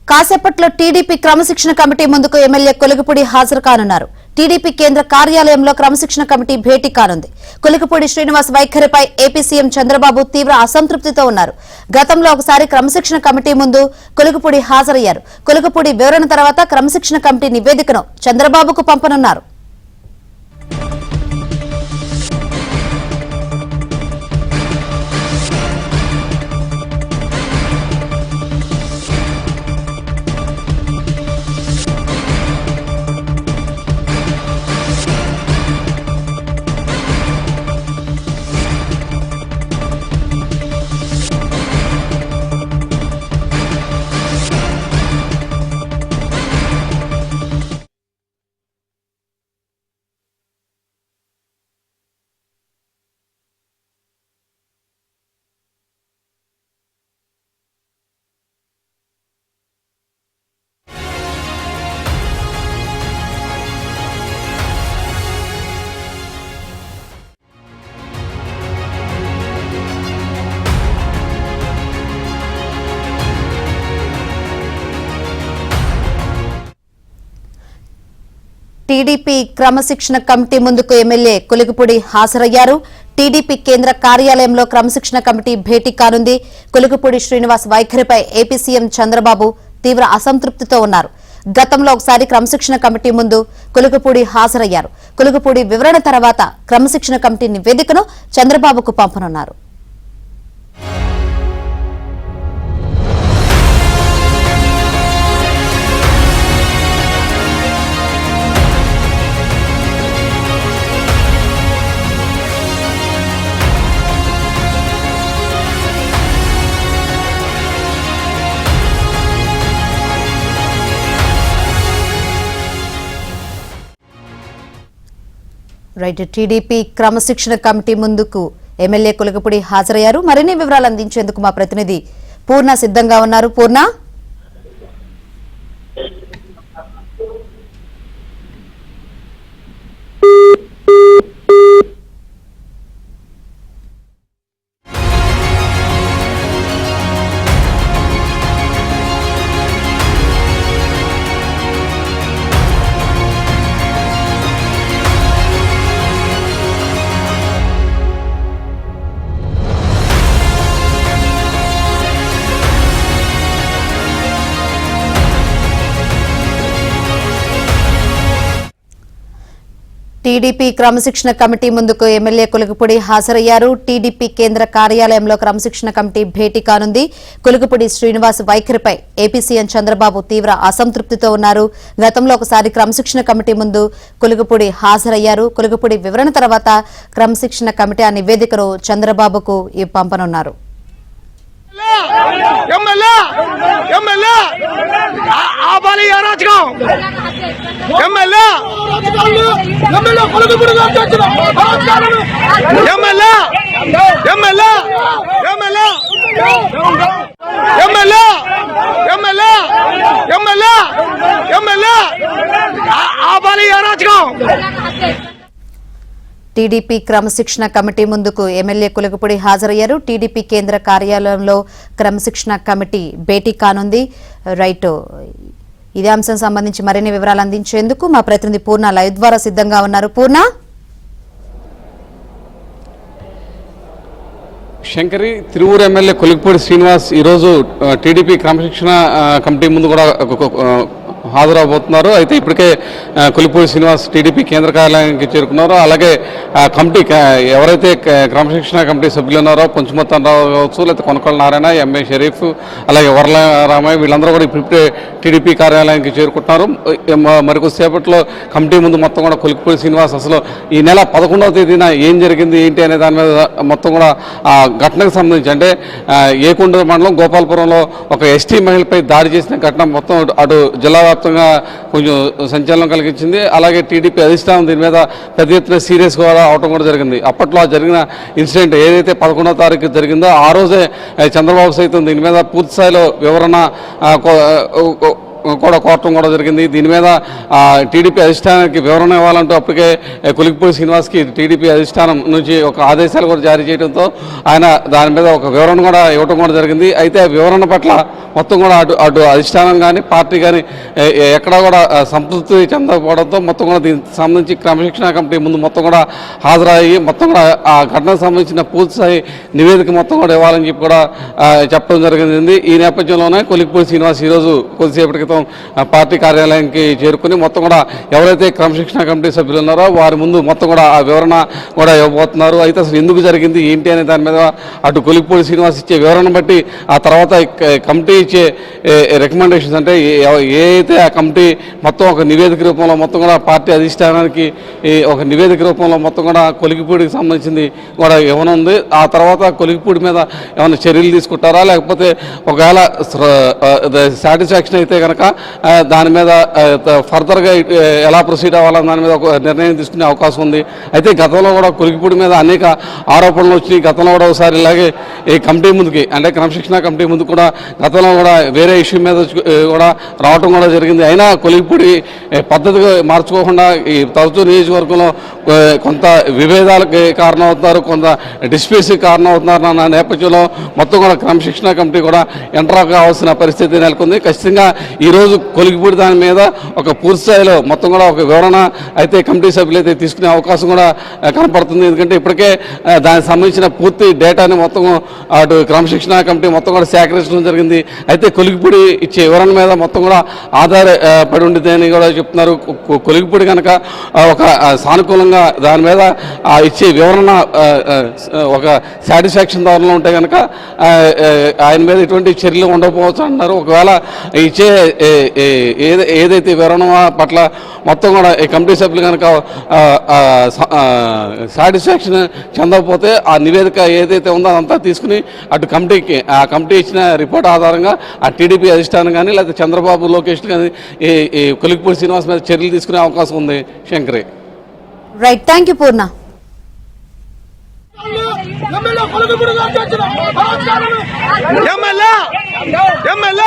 కాసేపట్లో టీడీపీ క్రమశిక్షణ కమిటీ ముందుకు ఎమ్మెల్యే కొలిగిపూడి హాజరు కానున్నారు. టీడీపీ కేంద్ర కార్యాలయంలో క్రమశిక్షణ కమిటీ భేటీ కానుంది. కొలిగిపూడి శ్రీనివాస్ వైఖరిపై ఏపీ సీఎం చంద్రబాబు తీవ్ర అసంతృప్తితో ఉన్నారు. గతంలో ఒకసారి క్రమశిక్షణ కమిటీ ముందు కొలిగిపూడి హాజరయ్యారు. కొలిగిపూడి వివరణ తర్వాత క్రమశిక్షణ కమిటీ నివేదికను చంద్రబాబుకు పంపనున్నారు. టీడీపీ క్రమశిక్షణ కమిటీ ముందుకు ఎమ్మెల్యే కొలిగిపూడి హాజరయ్యారు. టీడీపీ కేంద్ర కార్యాలయంలో క్రమశిక్షణ కమిటీ భేటీ కానుంది. కొలిగిపూడి శ్రీనివాస్ వైఖరిపై ఏపీ సీఎం చంద్రబాబు తీవ్ర అసంతృప్తితో ఉన్నారు. గతంలో ఒకసారి క్రమశిక్షణ కమిటీ ముందు కొలిగిపూడి హాజరయ్యారు. కొలిగిపూడి వివరణ తర్వాత క్రమశిక్షణ కమిటీ నివేదికను చంద్రబాబుకు పంపనున్నారు. టీడీపీ క్రమశిక్షణ కమిటీ ముందుకు ఎమ్మెల్యే కొలిగిపూడి హాజరయ్యారు. మరిన్ని వివరాలు అందించేందుకు మా ప్రతినిధి పూర్ణ సిద్ధంగా ఉన్నారు. పూర్ణ, టీడీపీ క్రమశిక్షణ కమిటీ ముందుకు ఎమ్మెల్యే కొలిగిపూడి హాజరయ్యారు. టీడీపీ కేంద్ర కార్యాలయంలో క్రమశిక్షణ కమిటీ భేటీ కానుంది. కొలిగిపూడి శ్రీనివాస్ వైఖరిపై ఏపీ సీఎం చంద్రబాబు తీవ్ర అసంతృప్తితో ఉన్నారు. గతంలో ఒకసారి క్రమశిక్షణ కమిటీ ముందు కొలిగిపూడి హాజరయ్యారు. కొలిగిపూడి వివరణ తర్వాత క్రమశిక్షణ కమిటీ ఆ నివేదికను చంద్రబాబుకు పంపనున్నారు. టీడీపీ క్రమశిక్షణ కమిటీ ముందుకు ఎమ్మెల్యే కొలిగిపూడి హాజరయ్యారు. టీడీపీ కేంద్ర కార్యాలయంలో క్రమశిక్షణ కమిటీ భేటీ కానుంది. ఇదే అంశం సంబంధించి మరిన్ని వివరాలు అందించేందుకు మా ప్రతినిధి పూర్ణ లైవ్ ద్వారా సిద్ధంగా ఉన్నారు. పూర్ణ, శంకరి, తిరువూరు ఎమ్మెల్యే కొలిగిపూడి శ్రీనివాస్ ఈరోజు టీడీపీ క్రమశిక్షణ కమిటీ ముందు కూడా హాజరవబోతున్నారు. అయితే ఇప్పటికే కొలిగిపూడి శ్రీనివాస్ టీడీపీ కేంద్ర కార్యాలయానికి చేరుకున్నారు. అలాగే కమిటీ ఎవరైతే క్రమశిక్షణ కమిటీ సభ్యులు ఉన్నారో పొంచుమొత్తంరావు కావచ్చు, లేకపోతే కొనకొండ నారాయణ, ఎంఏ షరీఫ్, అలాగే వరలరామయ్య వీళ్ళందరూ కూడా ఇప్పుడే టీడీపీ కార్యాలయానికి చేరుకుంటున్నారు. మరికొద్దిసేపట్లో కమిటీ ముందు మొత్తం కూడా కొలిగిపూడి శ్రీనివాస్ అసలు ఈ నెల 11వ తేదీన ఏం జరిగింది ఏంటి అనే దాని మీద మొత్తం కూడా ఆ ఘటనకు సంబంధించి, అంటే ఏకొండ మండలం గోపాలపురంలో ఒక ఎస్టీ మహిళపై దాడి చేసిన ఘటన మొత్తం అటు జిల్లా వ్యాప్తంగా కొంచెం సంచలనం కలిగించింది. అలాగే టీడీపీ అధిష్టానం దీని మీద పెద్ద ఎత్తున సీరియస్గా అవడం కూడా జరిగింది. అప్పట్లో జరిగిన ఇన్సిడెంట్ ఏదైతే 11వ తారీఖు జరిగిందో ఆ రోజే చంద్రబాబు సైతం దీని మీద పూర్తి స్థాయిలో వివరణ కూడా కోరటం కూడా జరిగింది. దీని మీద టీడీపీ అధిష్టానానికి వివరణ ఇవ్వాలంటూ అప్పటికే కొలికిపూడి శ్రీనివాస్కి టీడీపీ అధిష్టానం నుంచి ఒక ఆదేశాలు కూడా జారీ చేయడంతో ఆయన దాని మీద ఒక వివరణ కూడా ఇవ్వడం కూడా జరిగింది. అయితే ఆ వివరణ పట్ల మొత్తం కూడా అటు అధిష్టానం కానీ పార్టీ కానీ ఎక్కడా కూడా సంతృప్తి చెందకపోవడంతో మొత్తం కూడా దీనికి సంబంధించి క్రమశిక్షణ కమిటీ ముందు మొత్తం కూడా హాజరయ్యి మొత్తం కూడా ఆ ఘటనకు సంబంధించిన పూర్తిస్థాయి నివేదిక మొత్తం కూడా ఇవ్వాలని చెప్పి కూడా చెప్పడం జరిగింది. ఈ నేపథ్యంలోనే కొలికిపూడి శ్రీనివాస్ ఈరోజు కొద్దిసేపటి క్రితం పార్టీ కార్యాలయానికి చేరుకుని మొత్తం కూడా ఎవరైతే క్రమశిక్షణ కమిటీ సభ్యులు ఉన్నారో వారి ముందు మొత్తం కూడా ఆ వివరణ కూడా ఇవ్వబోతున్నారు. అయితే అసలు ఎందుకు జరిగింది ఏంటి అనే దాని మీద అటు కొలికిపూడి శ్రీనివాస్ ఇచ్చే వివరణ బట్టి ఆ తర్వాత కమిటీ ఇచ్చే రికమెండేషన్స్ అంటే ఏదైతే ఆ కమిటీ మొత్తం ఒక నివేదిక రూపంలో మొత్తం కూడా పార్టీ అధిష్టానానికి ఒక నివేదిక రూపంలో మొత్తం కూడా కొలికిపూడికి సంబంధించింది కూడా ఇవ్వనుంది. ఆ తర్వాత కొలికిపూడి మీద ఏమైనా చర్యలు తీసుకుంటారా లేకపోతే ఒకవేళ సాటిస్ఫాక్షన్ అయితే కనుక దాని మీద ఫర్దర్గా ఎలా ప్రొసీడ్ అవ్వాలని దాని మీద ఒక నిర్ణయం తీసుకునే అవకాశం ఉంది. అయితే గతంలో కూడా కొలికిపూడి మీద అనేక ఆరోపణలు వచ్చినాయి. గతంలో కూడా ఒకసారి ఇలాగే ఈ కమిటీ ముందుకి అంటే క్రమశిక్షణ కమిటీ ముందు కూడా గతంలో కూడా వేరే ఇష్యూ మీద కూడా రావటం కూడా జరిగింది. అయినా కొలికిపూడి పద్ధతిగా మార్చుకోకుండా ఈ తరచూ నియోజకవర్గంలో కొంత విభేదాలకి కారణమవుతున్నారు, కొంత డిస్ప్యూట్స్కి కారణమవుతున్నారు అన్న నేపథ్యంలో మొత్తం కూడా క్రమశిక్షణ కమిటీ కూడా ఎంటర్ కావాల్సిన పరిస్థితి నెలకొంది. ఖచ్చితంగా ఈరోజు కొలికిపూడి దాని మీద ఒక పూర్తి స్థాయిలో మొత్తం కూడా ఒక వివరణ అయితే కమిటీ సభ్యులు అయితే తీసుకునే అవకాశం కూడా కనపడుతుంది. ఎందుకంటే ఇప్పటికే దానికి సంబంధించిన పూర్తి డేటాని మొత్తం అటు క్రమశిక్షణ కమిటీ మొత్తం కూడా సేకరించడం జరిగింది. అయితే కొలికిపూడి ఇచ్చే వివరణ మీద మొత్తం కూడా ఆధారపడి ఉండితే అని కూడా చెప్తున్నారు. కొలికిపూడి కనుక ఒక సానుకూలంగా దాని మీద ఇచ్చే వివరణ ఒక సాటిస్ఫాక్షన్ ధోరణిలో ఉంటే కనుక ఆయన మీద ఎటువంటి చర్యలు ఉండకపోవచ్చు అంటున్నారు. ఒకవేళ ఇచ్చే ఏదైతే వివరణ పట్ల మొత్తం కూడా ఈ కమిటీ సభ్యులు కనుక సాటిస్ఫాక్షన్ చెందకపోతే ఆ నివేదిక ఏదైతే ఉందో అదంతా తీసుకుని అటు కమిటీకి ఆ కమిటీ ఇచ్చిన రిపోర్ట్ ఆధారంగా ఆ టీడీపీ అధిష్టానం కానీ లేకపోతే చంద్రబాబు లోకేష్ కానీ ఈ కొలికిపూడి శ్రీనివాస్ మీద చర్యలు తీసుకునే అవకాశం ఉంది. Shankari. Right, thank you Purna. MLA